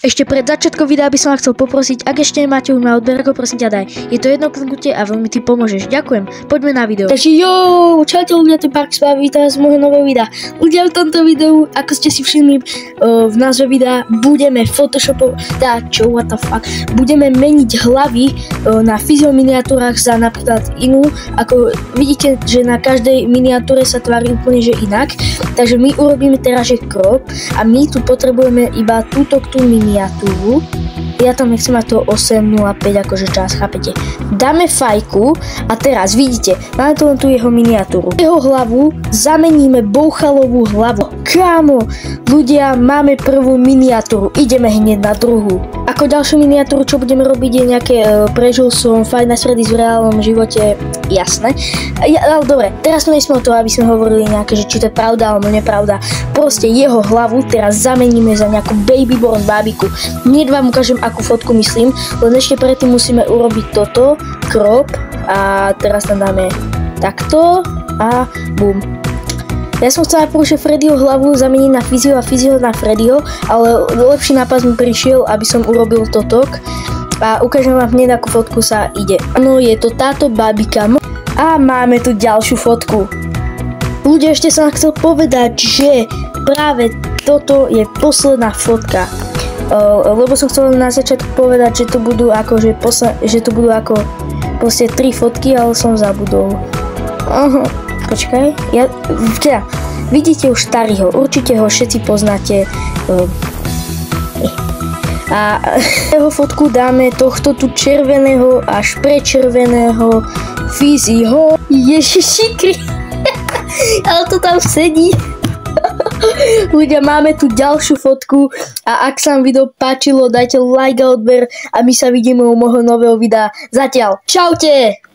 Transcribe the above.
Ešte pred začiatkom videa by som vás chcel poprosiť, ak ešte nemáte už na odber, ako prosím ťa daj. Je to jedno kliknutie a veľmi ti pomôžeš. Ďakujem. Poďme na video. Takže čaute ľudia, to Park s vami, vítam z môjho nového videa. Ľudia, v tomto videu, ako ste si všimli v názve videa, budeme budeme meniť hlavy na fyziominiatúrach za napríklad inú. Ako vidíte, že na každej miniatúre sa tvári úplne že inak. Takže my urobíme teraz že krok a my tu potrebujeme iba tú miniatúru. Ja tam nechcem mať to 8.05 akože čas, chápete? Dáme fajku a teraz vidíte, máme tu len tú jeho miniatúru. Jeho hlavu zameníme bouchalovú hlavu. Kámo, ľudia, máme prvú miniatúru, ideme hneď na druhú. Ako ďalšiu miniatúru, čo budeme robiť, je nejaké prežil som Five Nights at Freddy's v reálnom živote, jasné. Ale dobre, teraz sme nesme o toho, aby sme hovorili nejaké, že či to je pravda alebo nepravda. Proste jeho hlavu teraz zameníme za nejakú babyborn bábiku. Hneď vám ukážem, akú fotku myslím, len ešte predtým musíme urobiť toto, crop a teraz tam dáme takto a bum. Ja som chcel najprv, že Freddyho hlavu zameniť na Fyzio a Fyzio na Freddyho, ale lepší nápad mi prišiel, aby som urobil toto a ukážem vám hneď, akú fotku sa ide. Áno, je to táto babika a máme tu ďalšiu fotku. Ľudia, ešte som chcel povedať, že práve toto je posledná fotka. Lebo som chcel na začiatku povedať, že tu budú ako, že tu budú ako proste 3 fotky, ale som zabudol. Počkaj, vidíte už starýho, určite ho všetci poznáte. A jeho fotku dáme tohto tu červeného až prečerveného Fyziho. Ježišikry, ale to tam sedí. Ľudia, máme tu ďalšiu fotku a ak sa vám video páčilo, dajte like a odber a my sa vidíme u môjho nového videa. Zatiaľ, čaute!